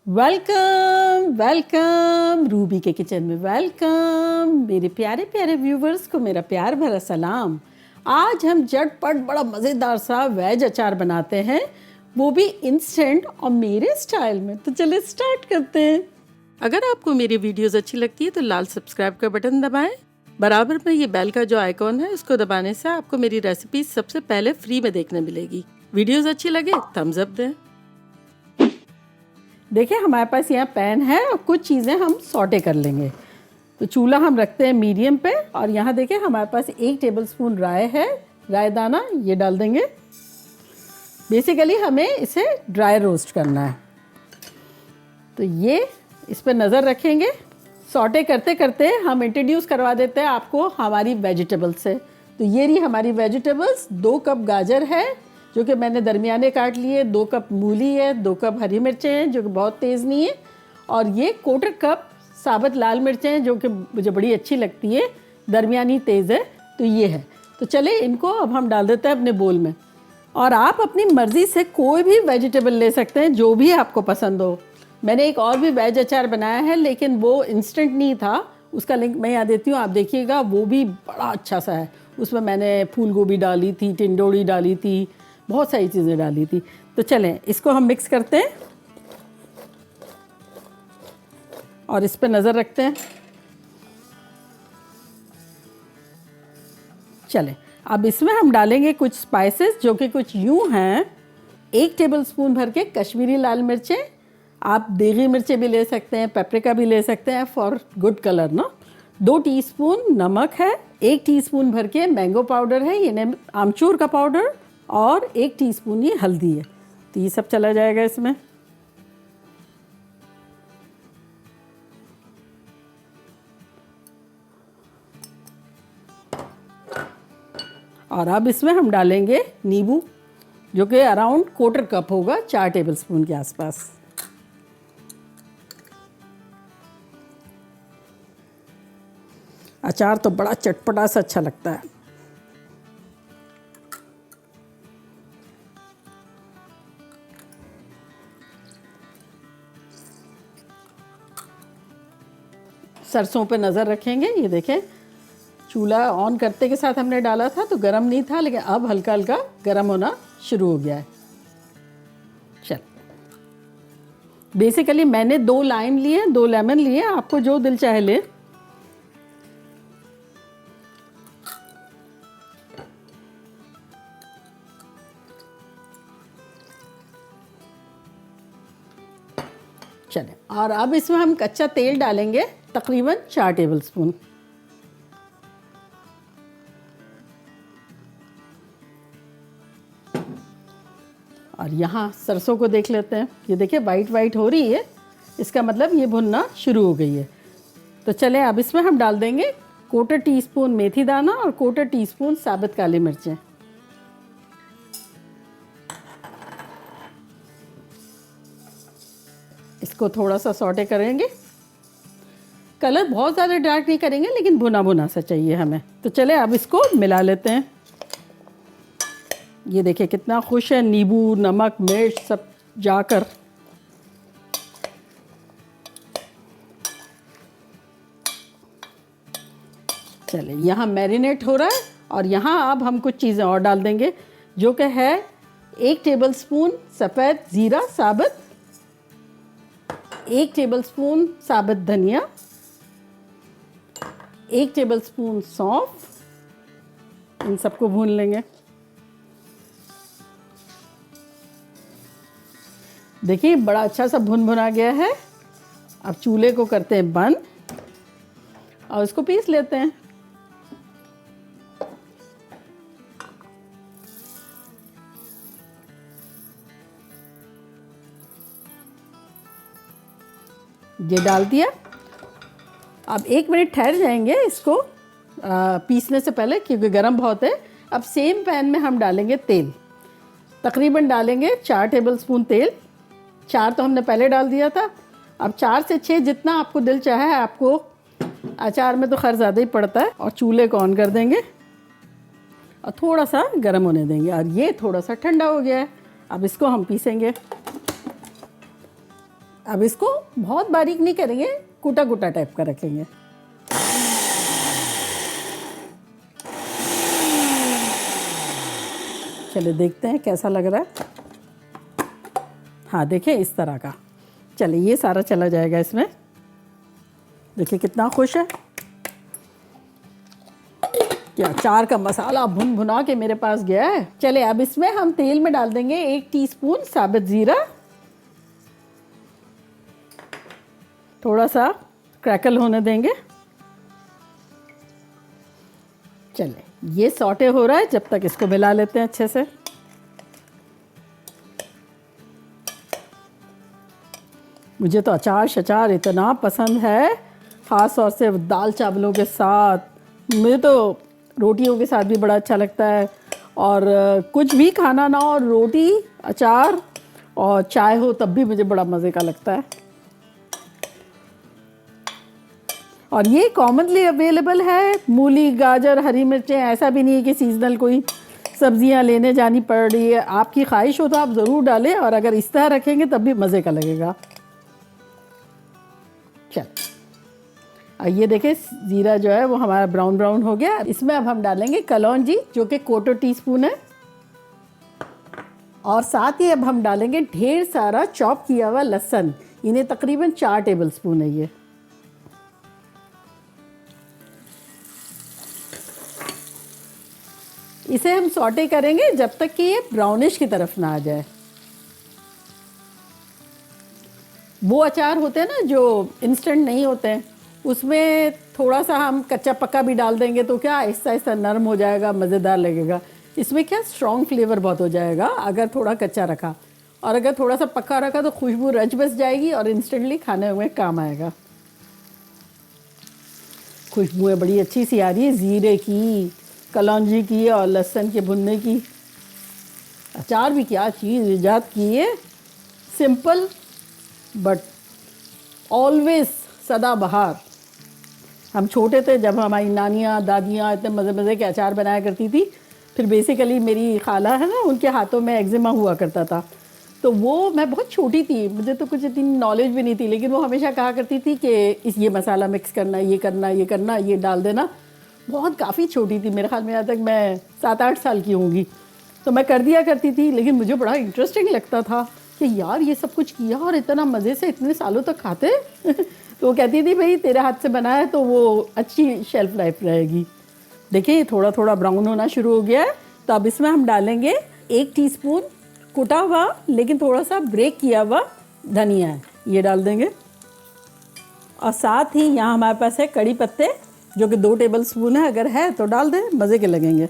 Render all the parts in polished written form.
Welcome welcome Ruby के kitchen में welcome. मेरे प्यारे प्यारे व्यूवर्स को मेरा प्यार भरा सलाम। आज हम झटपट बड़ा मज़ेदार सा वेज अचार बनाते हैं, वो भी इंस्टेंट और मेरे स्टाइल में। तो चलिए स्टार्ट करते हैं। अगर आपको मेरी वीडियोस अच्छी लगती है तो लाल सब्सक्राइब का बटन दबाएं। बराबर में ये बेल का जो आइकॉन है उसको दबाने से आपको मेरी रेसिपी सबसे पहले फ्री में देखने मिलेगी। वीडियोस अच्छी लगे थम्स अप दें। देखिए हमारे पास यहाँ पैन है और कुछ चीज़ें हम सॉटे कर लेंगे। तो चूल्हा हम रखते हैं मीडियम पे और यहाँ देखिए हमारे पास 1 टेबलस्पून राई है, राई दाना ये डाल देंगे। बेसिकली हमें इसे ड्राई रोस्ट करना है, तो ये इस पर नज़र रखेंगे। सॉटे करते करते हम इंट्रोड्यूस करवा देते हैं आपको हमारी वेजिटेबल्स से। तो ये रही हमारी वेजिटेबल्स। 2 कप गाजर है जो कि मैंने दरमियाने काट लिए, 2 कप मूली है, 2 कप हरी मिर्चें हैं जो कि बहुत तेज़ नहीं है, और ये 1/4 कप साबुत लाल मिर्चें हैं जो कि मुझे बड़ी अच्छी लगती है, दरमियानी तेज़ है। तो ये है। तो चले इनको अब हम डाल देते हैं अपने बोल में। और आप अपनी मर्ज़ी से कोई भी वेजिटेबल ले सकते हैं जो भी आपको पसंद हो। मैंने एक और भी वेज अचार बनाया है लेकिन वो इंस्टेंट नहीं था, उसका लिंक मैं यहाँ देती हूँ, आप देखिएगा। वो भी बड़ा अच्छा सा है। उसमें मैंने फूल गोभी डाली थी, टिंडोड़ी डाली थी, बहुत सारी चीज़ें डाली थी। तो चलें इसको हम मिक्स करते हैं और इस पर नज़र रखते हैं। चलें अब इसमें हम डालेंगे कुछ स्पाइसेस जो कि कुछ यूँ हैं। 1 टेबलस्पून भर के कश्मीरी लाल मिर्चें, आप देगी मिर्चें भी ले सकते हैं, पेपरिका भी ले सकते हैं फॉर गुड कलर ना। 2 टीस्पून नमक है, 1 टीस्पून भर के मैंगो पाउडर है, ये आमचूर का पाउडर, और 1 टीस्पून ये हल्दी है। तो ये सब चला जाएगा इसमें। और अब इसमें हम डालेंगे नींबू जो कि अराउंड 1/4 कप होगा, 4 टेबलस्पून के आसपास। अचार तो बड़ा चटपटा सा अच्छा लगता है। सरसों पे नज़र रखेंगे। ये देखें चूल्हा ऑन करते के साथ हमने डाला था तो गरम नहीं था, लेकिन अब हल्का हल्का गरम होना शुरू हो गया है। चल बेसिकली मैंने 2 लाइम लिए, 2 लेमन लिए, आपको जो दिल चाहे ले। चलें और अब इसमें हम कच्चा तेल डालेंगे, तकरीबन 4 टेबलस्पून। और यहाँ सरसों को देख लेते हैं। ये देखिए वाइट वाइट हो रही है, इसका मतलब ये भुनना शुरू हो गई है। तो चलें अब इसमें हम डाल देंगे 1/4 टीस्पून मेथी दाना और 1/4 टीस्पून साबुत काली मिर्चें। इसको थोड़ा सा सॉटे करेंगे। कलर बहुत ज़्यादा डार्क नहीं करेंगे लेकिन भुना भुना सा चाहिए हमें। तो चले अब इसको मिला लेते हैं। ये देखिए कितना खुश है, नींबू नमक मिर्च सब जाकर। चले यहाँ मैरिनेट हो रहा है और यहाँ अब हम कुछ चीज़ें और डाल देंगे जो कि है 1 टेबलस्पून सफ़ेद ज़ीरा साबुत, 1 टेबलस्पून साबुत धनिया, 1 टेबलस्पून सौंफ। इन सबको भून लेंगे। देखिए बड़ा अच्छा सा भुन भुना गया है। अब चूल्हे को करते हैं बंद और इसको पीस लेते हैं। ये डाल दिया। अब 1 मिनट ठहर जाएंगे इसको पीसने से पहले क्योंकि गर्म बहुत है। अब सेम पैन में हम डालेंगे तेल, तकरीबन डालेंगे 4 टेबलस्पून तेल। 4 तो हमने पहले डाल दिया था, अब 4 से 6 जितना आपको दिल चाहे। आपको अचार में तो खैर ज़्यादा ही पड़ता है। और चूल्हे को ऑन कर देंगे और थोड़ा सा गर्म होने देंगे। और ये थोड़ा सा ठंडा हो गया है, अब इसको हम पीसेंगे। अब इसको बहुत बारीक नहीं करेंगे, कुटा कुटा टाइप का रखेंगे। चलिए देखते हैं कैसा लग रहा है। हाँ देखिए इस तरह का। चलिए ये सारा चला जाएगा इसमें। देखिए कितना खुश है। क्या अचार का मसाला भुन भुना के मेरे पास गया है। चलिए अब इसमें हम तेल में डाल देंगे 1 टीस्पून साबुत जीरा, थोड़ा सा क्रैकल होने देंगे। चलिए ये सौटे हो रहा है, जब तक इसको मिला लेते हैं अच्छे से। मुझे तो अचार शचार इतना पसंद है, ख़ास तौर से दाल चावलों के साथ। मुझे तो रोटियों के साथ भी बड़ा अच्छा लगता है। और कुछ भी खाना ना हो, रोटी अचार और चाय हो तब भी मुझे बड़ा मज़े का लगता है। और ये कॉमनली अवेलेबल है। मूली, गाजर, हरी मिर्चें, ऐसा भी नहीं है कि सीजनल कोई सब्जियां लेने जानी पड़ रही है। आपकी ख्वाहिश हो तो आप ज़रूर डालें, और अगर इस तरह रखेंगे तब भी मज़े का लगेगा। चल ये देखें ज़ीरा जो है वो हमारा ब्राउन ब्राउन हो गया। इसमें अब हम डालेंगे कलौंजी जो कि 1/4 टीस्पून है, और साथ ही अब हम डालेंगे ढेर सारा चॉप किया हुआ लहसुन। इन्हें तकरीबन 4 टेबलस्पून है ये। इसे हम सौटे करेंगे जब तक कि ये ब्राउनिश की तरफ ना आ जाए। वो अचार होते हैं ना जो इंस्टेंट नहीं होते हैं, उसमें थोड़ा सा हम कच्चा पक्का भी डाल देंगे तो क्या आहिस्ता आहिस्ता नरम हो जाएगा, मज़ेदार लगेगा। इसमें क्या स्ट्रॉन्ग फ्लेवर बहुत हो जाएगा अगर थोड़ा कच्चा रखा, और अगर थोड़ा सा पक्का रखा तो खुशबू रच बस जाएगी और इंस्टेंटली खाने में काम आएगा। खुशबुएँ बड़ी अच्छी सी आ रही है ज़ीरे की, कलौंजी की और लहसुन के भुनने की। अचार भी क्या चीज़ ईजाद की है, सिंपल बट ऑलवेज सदाबहार। हम छोटे थे जब हमारी नानियाँ दादियाँ इतने मज़े मज़े के अचार बनाया करती थी। फिर बेसिकली मेरी खाला है ना, उनके हाथों में एक्जिमा हुआ करता था, तो वो मैं बहुत छोटी थी, मुझे तो कुछ इतनी नॉलेज भी नहीं थी, लेकिन वो हमेशा कहा करती थी कि ये मसाला मिक्स करना, ये करना, ये करना, ये डाल देना। बहुत काफ़ी छोटी थी, मेरे ख्याल में यहाँ तक मैं 7-8 साल की होंगी, तो मैं कर दिया करती थी। लेकिन मुझे बड़ा इंटरेस्टिंग लगता था कि यार ये सब कुछ किया और इतना मज़े से इतने सालों तक खाते। तो वो कहती थी भाई तेरे हाथ से बना है तो वो अच्छी शेल्फ लाइफ रहेगी। देखिए ये थोड़ा थोड़ा ब्राउन होना शुरू हो गया है, तो अब इसमें हम डालेंगे 1 टीस्पून कुटा हुआ लेकिन थोड़ा सा ब्रेक किया हुआ धनिया है, ये डाल देंगे। और साथ ही यहाँ हमारे पास है कड़ी पत्ते जो कि 2 टेबलस्पून है, अगर है तो डाल दें, मज़े के लगेंगे।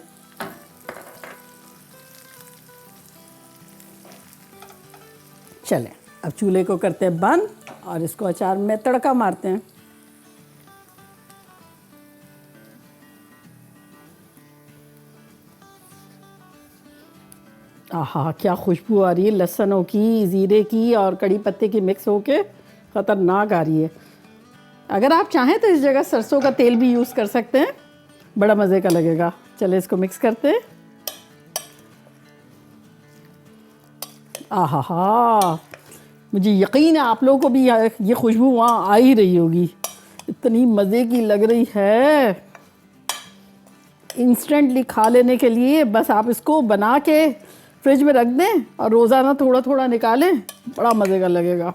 चलें अब चूल्हे को करते हैं बंद और इसको अचार में तड़का मारते हैं। आहा क्या खुशबू आ रही है लहसनों की, ज़ीरे की और कड़ी पत्ते की मिक्स होके ख़तरनाक आ रही है। अगर आप चाहें तो इस जगह सरसों का तेल भी यूज़ कर सकते हैं, बड़ा मज़े का लगेगा। चले इसको मिक्स करते हैं। आहा हा, मुझे यकीन है आप लोगों को भी ये खुशबू वहाँ आ ही रही होगी, इतनी मज़े की लग रही है। इंस्टेंटली खा लेने के लिए बस आप इसको बना के फ्रिज में रख दें और रोज़ाना थोड़ा थोड़ा निकालें, बड़ा मज़े का लगेगा।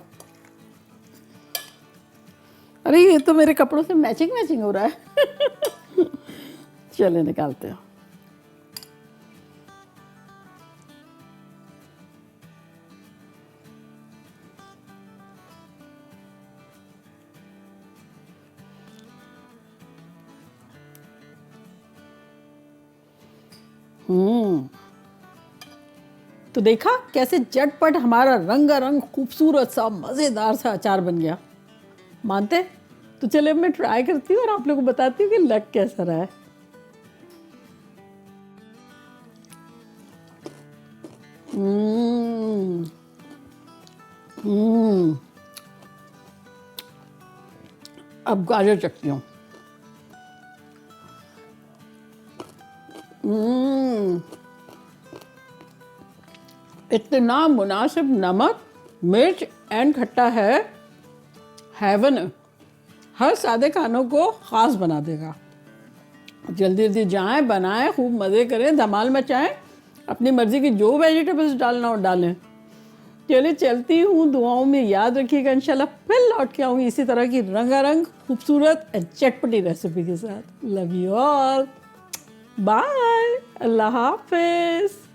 अरे ये तो मेरे कपड़ों से मैचिंग मैचिंग हो रहा है। चले निकालते हैं। तो देखा कैसे झटपट हमारा रंगारंग खूबसूरत सा मज़ेदार सा अचार बन गया। मानते? तो चले मैं ट्राई करती हूँ और आप लोगों को बताती हूँ कि लग कैसा रहा है। अब गाजर चखती हूँ। इतना मुनासिब नमक, मिर्च एंड खट्टा है हेवन है, हर सादे खानों को ख़ास बना देगा। जल्दी जल्दी जाएं, बनाएं, खूब मज़े करें, धमाल मचाएं, अपनी मर्ज़ी की जो वेजिटेबल्स डालना हो डालें। चलिए चलती हूँ, दुआओं में याद रखिएगा। इंशाल्लाह फिर लौट के आऊँगी इसी तरह की रंगारंग खूबसूरत चटपटी रेसिपी के साथ। लव यू ऑल, बाय, अल्लाह हाफिज़।